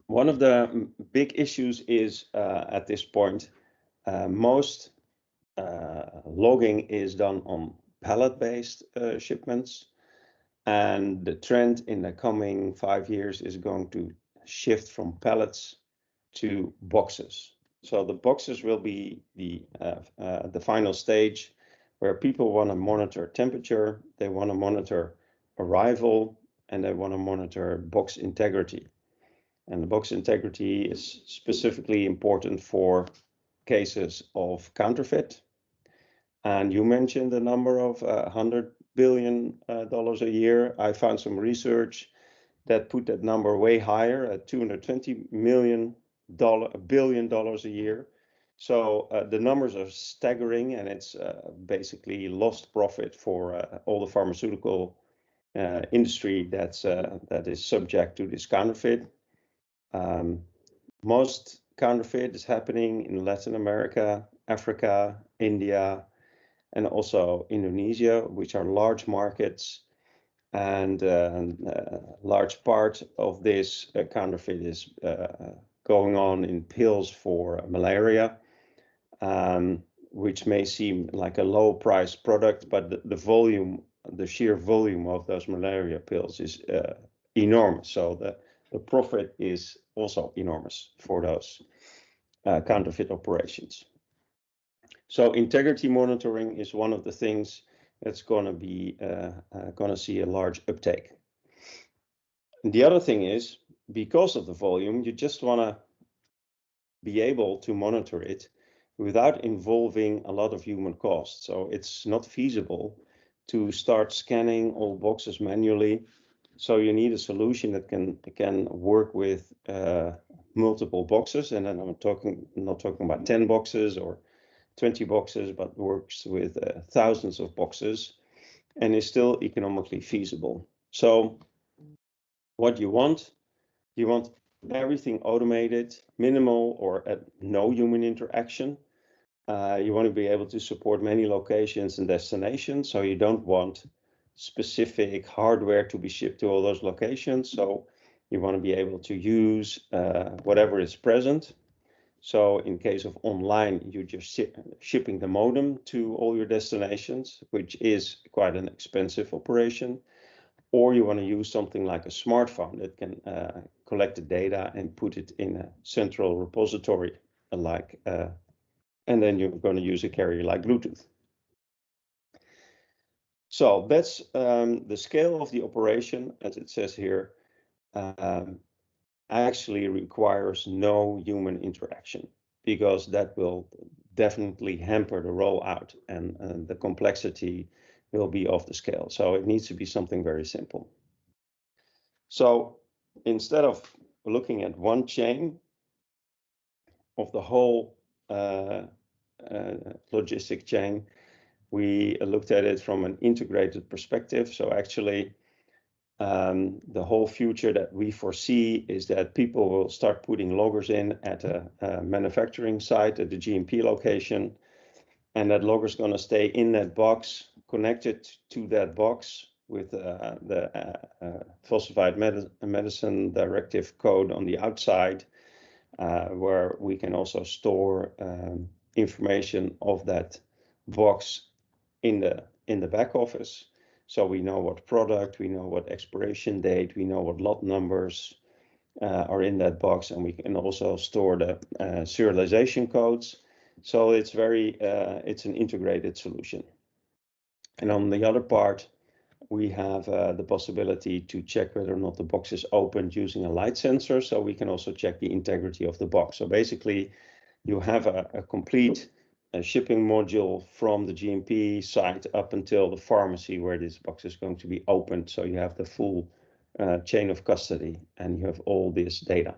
One of the big issues is at this point, most logging is done on pallet-based shipments, and the trend in the coming 5 years is going to shift from pallets to boxes. So the boxes will be the final stage where people want to monitor temperature, they want to monitor arrival, and they want to monitor box integrity. And the box integrity is specifically important for cases of counterfeit. And you mentioned the number of $100 billion a year. I found some research that put that number way higher at $220 billion a year. So the numbers are staggering, and it's basically lost profit for all the pharmaceutical industry that is subject to this counterfeit. Most counterfeit is happening in Latin America, Africa, India, and also Indonesia, which are large markets. And large part of this counterfeit is going on in pills for malaria, which may seem like a low price product, but the volume, the sheer volume of those malaria pills is enormous. So the profit is also enormous for those counterfeit operations. So integrity monitoring is one of the things that's going to be going to see a large uptake. And the other thing is, because of the volume, you just want to be able to monitor it without involving a lot of human cost. So it's not feasible to start scanning all boxes manually. So you need a solution that can work with multiple boxes, and then I'm not talking about 10 boxes or 20 boxes, but works with thousands of boxes and is still economically feasible. So what you want everything automated, minimal or no human interaction. You want to be able to support many locations and destinations, so you don't want specific hardware to be shipped to all those locations. So you want to be able to use whatever is present. So in case of online, you're just shipping the modem to all your destinations, which is quite an expensive operation. Or you want to use something like a smartphone that can collect the data and put it in a central repository, and then you're going to use a carrier like Bluetooth. So that's the scale of the operation, as it says here, actually requires no human interaction, because that will definitely hamper the rollout, and the complexity will be off the scale. So it needs to be something very simple. So instead of looking at one chain of the whole logistic chain, we looked at it from an integrated perspective. So actually, the whole future that we foresee is that people will start putting loggers in at a manufacturing site at the GMP location, and that logger is going to stay in that box, connected to that box with the falsified medicine directive code on the outside, where we can also store information of that box in the back office. So we know what product, we know what expiration date, we know what lot numbers are in that box, and we can also store the serialization codes. So it's it's an integrated solution. And on the other part, we have the possibility to check whether or not the box is opened using a light sensor, so we can also check the integrity of the box. So basically, you have a complete shipping module from the GMP site up until the pharmacy where this box is going to be opened. So you have the full chain of custody, and you have all this data.